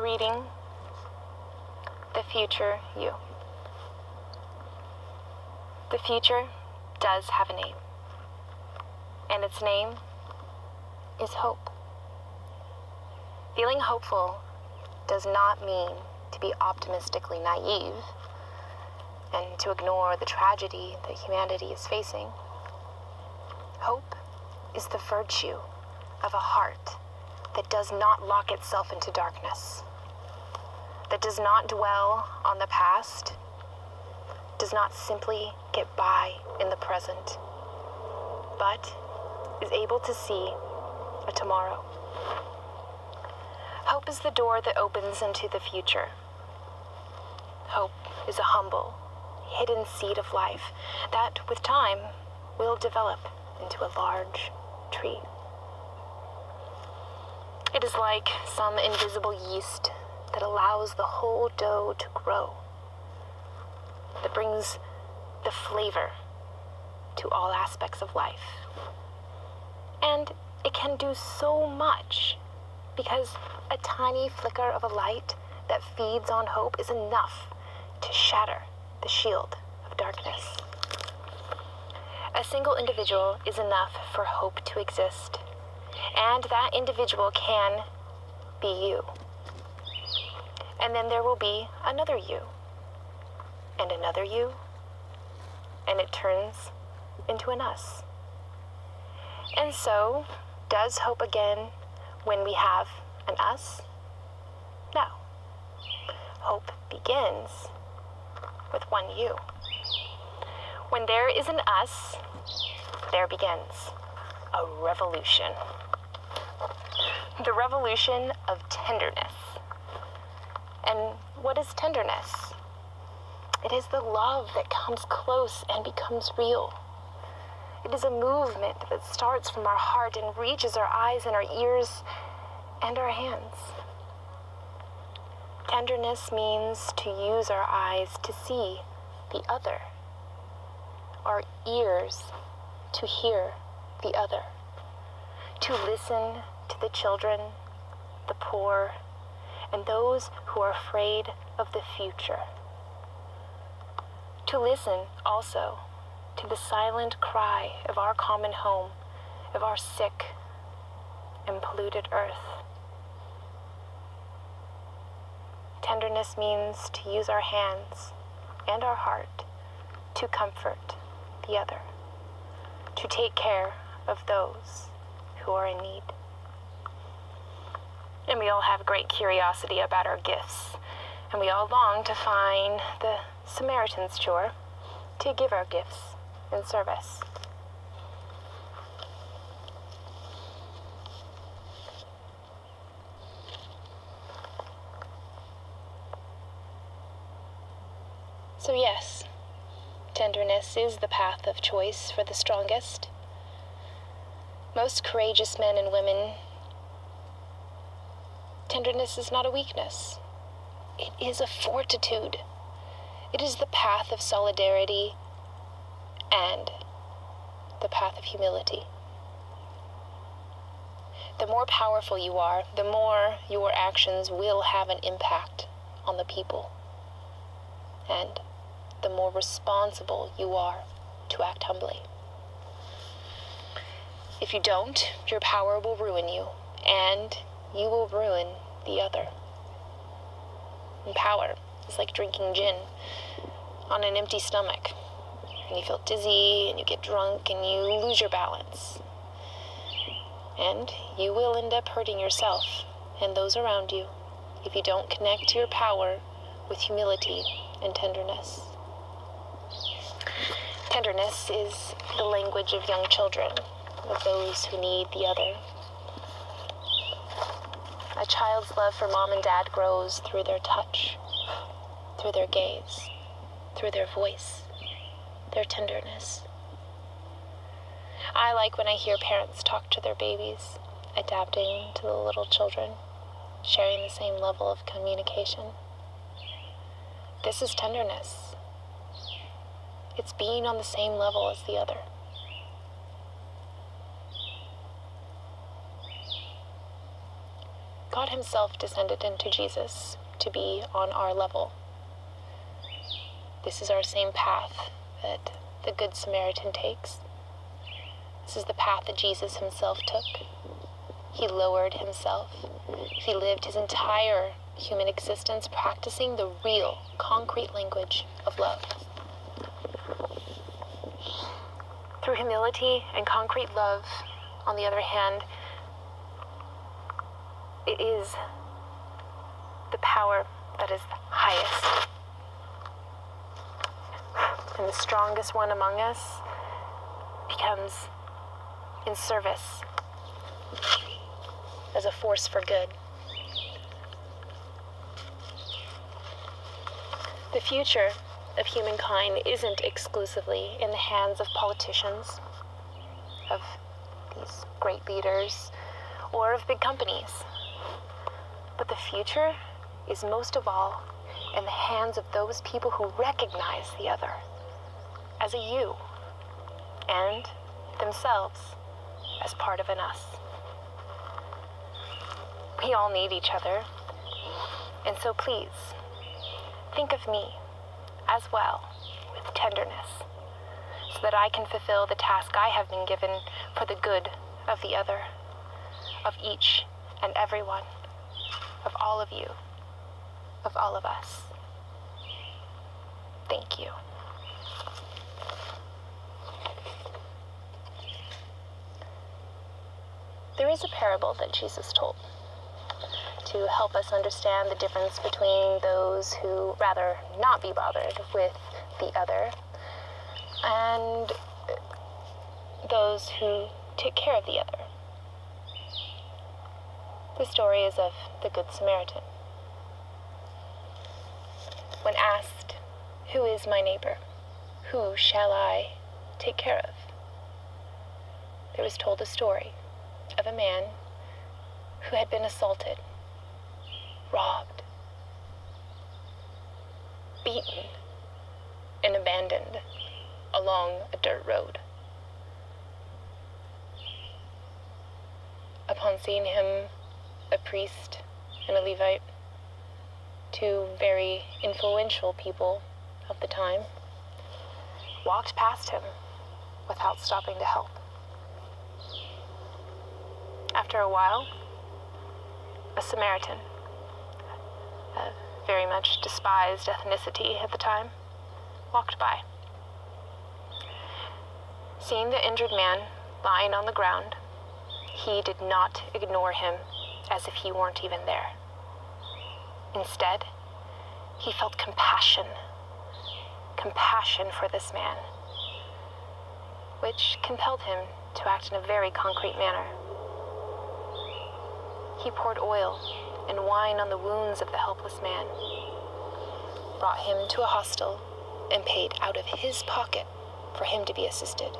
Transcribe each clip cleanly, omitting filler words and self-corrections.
reading The Future You. The future does have a name, and its name is hope. Feeling hopeful does not mean to be optimistically naive and to ignore the tragedy that humanity is facing. Hope is the virtue of a heart that does not lock itself into darkness, that does not dwell on the past, does not simply get by in the present, but is able to see a tomorrow. Hope is the door that opens into the future. Hope is a humble, hidden seed of life that, with time, will develop into a large tree. It is like some invisible yeast that allows the whole dough to grow, that brings the flavor to all aspects of life. And it can do so much because a tiny flicker of a light that feeds on hope is enough to shatter the shield of darkness. A single individual is enough for hope to exist, and that individual can be you. And then there will be another you, and another you, and it turns into an us. And so, does hope again when we have an us? No. Hope begins with one you. When there is an us, there begins a revolution. The revolution of tenderness. And what is tenderness? It is the love that comes close and becomes real. It is a movement that starts from our heart and reaches our eyes and our ears and our hands. Tenderness means to use our eyes to see the other, our ears to hear the other, to listen to the children, the poor, and those who are afraid of the future. To listen also to the silent cry of our common home, of our sick and polluted earth. Tenderness means to use our hands and our heart to comfort the other, to take care of those who are in need. And we all have great curiosity about our gifts, and we all long to find the Samaritan's chore to give our gifts in service. So yes, tenderness is the path of choice for the strongest. Most courageous men and women, tenderness is not a weakness. It is a fortitude. It is the path of solidarity and the path of humility. The more powerful you are, the more your actions will have an impact on the people. And the more responsible you are to act humbly. If you don't, your power will ruin you, and you will ruin the other. And power is like drinking gin on an empty stomach. And you feel dizzy, and you get drunk, and you lose your balance. And you will end up hurting yourself and those around you if you don't connect your power with humility and tenderness. Tenderness is the language of young children, of those who need the other. A child's love for mom and dad grows through their touch, through their gaze, through their voice, their tenderness. I like when I hear parents talk to their babies, adapting to the little children, sharing the same level of communication. This is tenderness. It's being on the same level as the other. God himself descended into Jesus to be on our level. This is our same path that the Good Samaritan takes. This is the path that Jesus himself took. He lowered himself. He lived his entire human existence practicing the real, concrete language of love. Through humility and concrete love, on the other hand, it is the power that is highest. And the strongest one among us becomes in service as a force for good. The future of humankind isn't exclusively in the hands of politicians, of these great leaders, or of big companies. But the future is most of all in the hands of those people who recognize the other as a you, and themselves as part of an us. We all need each other, and so please, think of me as well with tenderness, so that I can fulfill the task I have been given for the good of the other, of each and every one, of all of you, of all of us. Thank you. There is a parable that Jesus told to help us understand the difference between those who rather not be bothered with the other and those who take care of the other. The story is of the Good Samaritan. When asked, "Who is my neighbor? Who shall I take care of?" there was told a story of a man who had been assaulted, robbed, beaten, and abandoned along a dirt road. Upon seeing him, a priest and a Levite, two very influential people of the time, walked past him without stopping to help. After a while, a Samaritan, a very much despised ethnicity at the time, walked by. Seeing the injured man lying on the ground, he did not ignore him as if he weren't even there. Instead, he felt compassion for this man, which compelled him to act in a very concrete manner. He poured oil and wine on the wounds of the helpless man, brought him to a hostel, and paid out of his pocket for him to be assisted.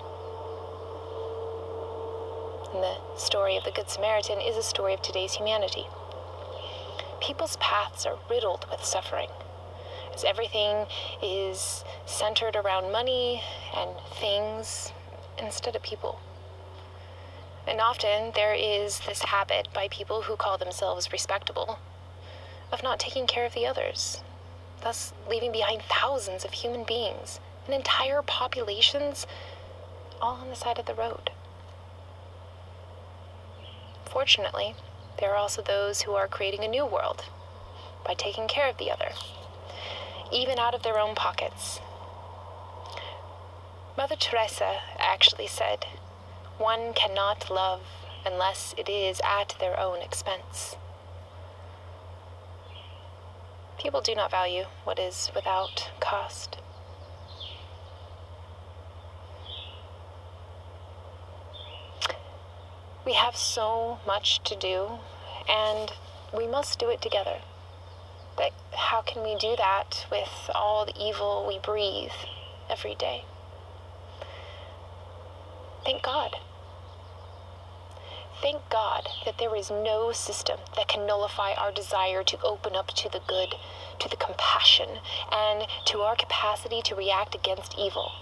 And the story of the Good Samaritan is a story of today's humanity. People's paths are riddled with suffering, as everything is centered around money and things instead of people. And often there is this habit by people who call themselves respectable of not taking care of the others, thus leaving behind thousands of human beings and entire populations all on the side of the road. Fortunately, there are also those who are creating a new world by taking care of the other, even out of their own pockets. Mother Teresa actually said, "One cannot love unless it is at their own expense." People do not value what is without cost. We have so much to do, and we must do it together. But how can we do that with all the evil we breathe every day? Thank God. Thank God that there is no system that can nullify our desire to open up to the good, to the compassion, and to our capacity to react against evil,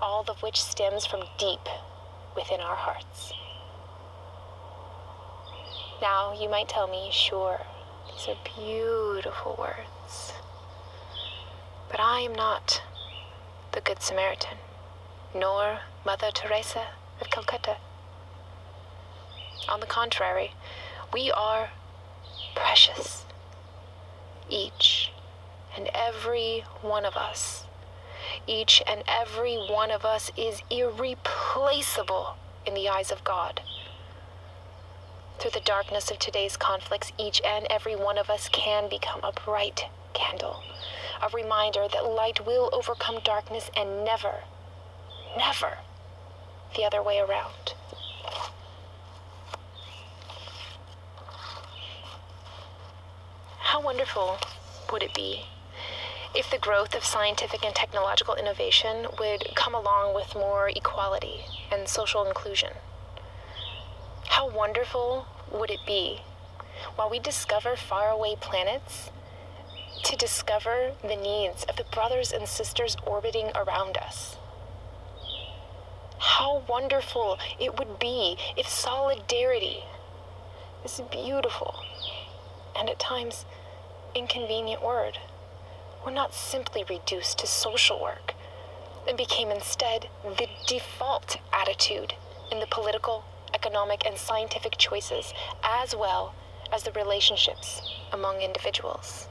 all of which stems from deep within our hearts. Now, you might tell me, sure, these are beautiful words. But I am not the Good Samaritan, nor Mother Teresa of Calcutta. On the contrary, we are precious. Each and every one of us. Each and every one of us is irreplaceable in the eyes of God. Through the darkness of today's conflicts, each and every one of us can become a bright candle, a reminder that light will overcome darkness and never the other way around. How wonderful would it be if the growth of scientific and technological innovation would come along with more equality and social inclusion? How wonderful would it be, while we discover faraway planets, to discover the needs of the brothers and sisters orbiting around us? How wonderful it would be if solidarity, this beautiful and at times inconvenient word, were not simply reduced to social work and became instead the default attitude in the political, economic, and scientific choices, as well as the relationships among individuals,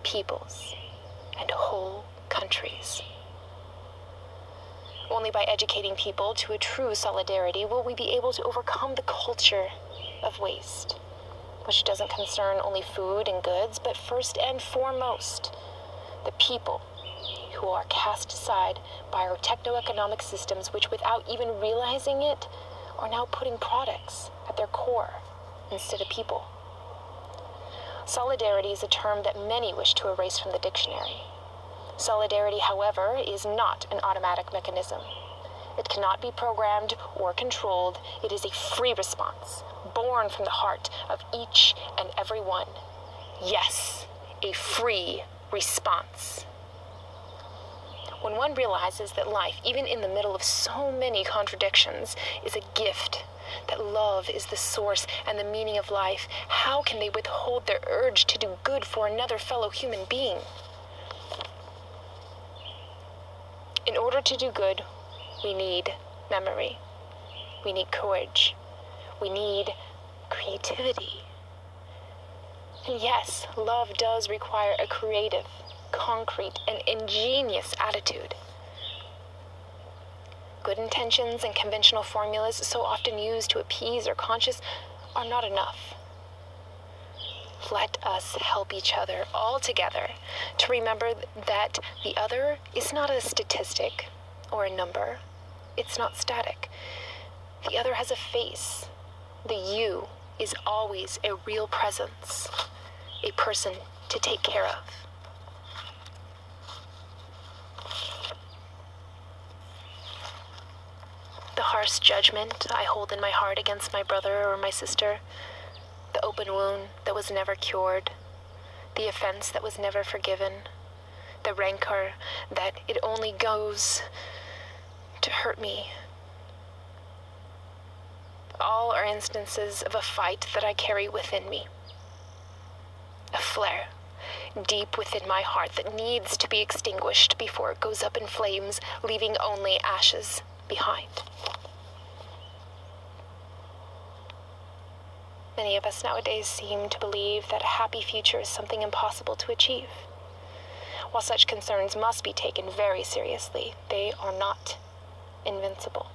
peoples, and whole countries. Only by educating people to a true solidarity will we be able to overcome the culture of waste, which doesn't concern only food and goods, but first and foremost, the people who are cast aside by our techno-economic systems, which without even realizing it, are now putting products at their core instead of people. Solidarity is a term that many wish to erase from the dictionary. Solidarity, however, is not an automatic mechanism. It cannot be programmed or controlled. It is a free response, born from the heart of each and every one. Yes, a free response. When one realizes that life, even in the middle of so many contradictions, is a gift, that love is the source and the meaning of life, how can they withhold their urge to do good for another fellow human being? In order to do good, we need memory. We need courage. We need creativity. And yes, love does require a creative, concrete, and ingenious attitude. Good intentions and conventional formulas so often used to appease our conscience are not enough. Let us help each other all together to remember that the other is not a statistic or a number. It's not static. The other has a face. The you is always a real presence, a person to take care of. The harsh judgment I hold in my heart against my brother or my sister, the open wound that was never cured, the offense that was never forgiven, the rancor that it only goes to hurt me. All are instances of a fight that I carry within me. A flare deep within my heart that needs to be extinguished before it goes up in flames, leaving only ashes behind. Many of us nowadays seem to believe that a happy future is something impossible to achieve. While such concerns must be taken very seriously, they are not invincible.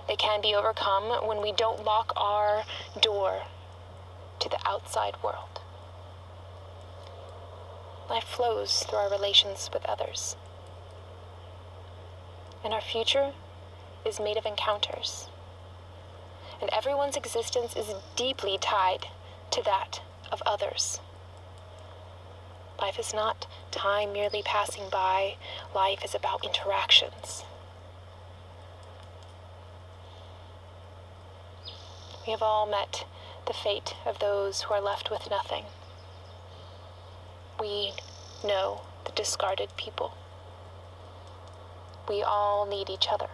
They can be overcome when we don't lock our door to the outside world. Life flows through our relations with others. And our future is made of encounters. And everyone's existence is deeply tied to that of others. Life is not time merely passing by. Life is about interactions. We have all met the fate of those who are left with nothing. We know the discarded people. We all need each other.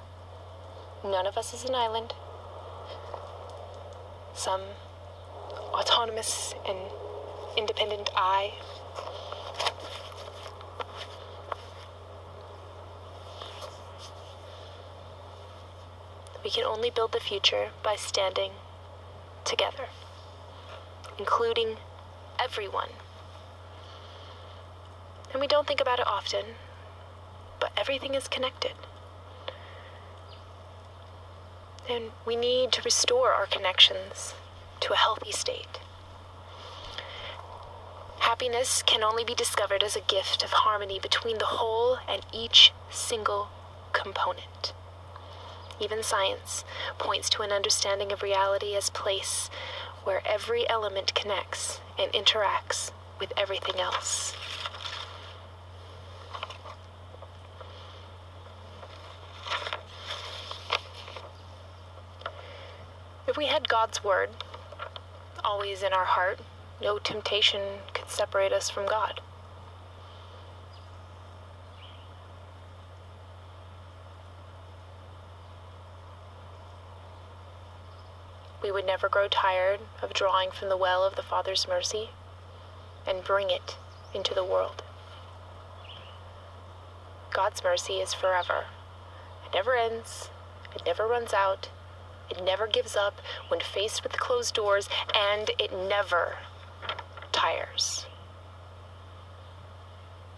None of us is an island. Some autonomous and independent I. We can only build the future by standing together, including everyone. And we don't think about it often, but everything is connected. And we need to restore our connections to a healthy state. Happiness can only be discovered as a gift of harmony between the whole and each single component. Even science points to an understanding of reality as place where every element connects and interacts with everything else. If we had God's word always in our heart, no temptation could separate us from God. We would never grow tired of drawing from the well of the Father's mercy and bring it into the world. God's mercy is forever. It never ends. It never runs out. It never gives up when faced with closed doors, and it never tires.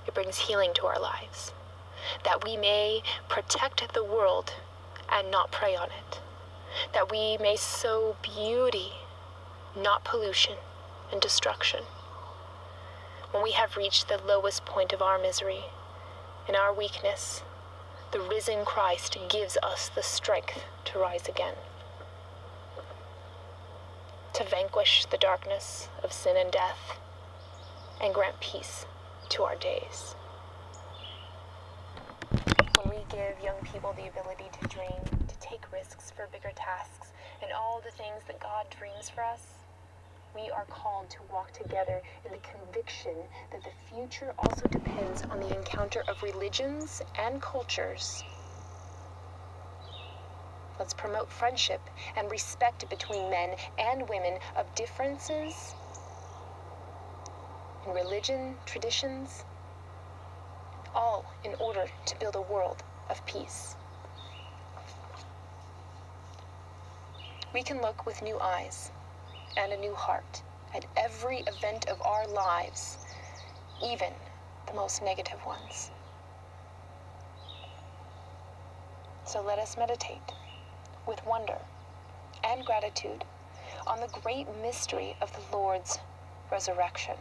It brings healing to our lives, that we may protect the world and not prey on it, that we may sow beauty, not pollution and destruction. When we have reached the lowest point of our misery, in our weakness, the risen Christ gives us the strength to rise again, to vanquish the darkness of sin and death, and grant peace to our days. When we give young people the ability to dream, to take risks for bigger tasks, and all the things that God dreams for us, we are called to walk together in the conviction that the future also depends on the encounter of religions and cultures. Let's promote friendship and respect between men and women of differences in religion, traditions, all in order to build a world of peace. We can look with new eyes and a new heart at every event of our lives, even the most negative ones. So let us meditate with wonder and gratitude on the great mystery of the Lord's resurrection.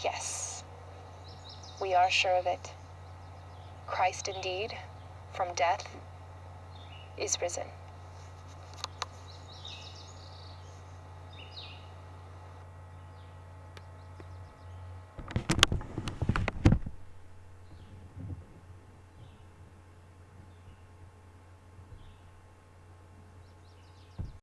Yes, we are sure of it. Christ indeed, from death, is risen.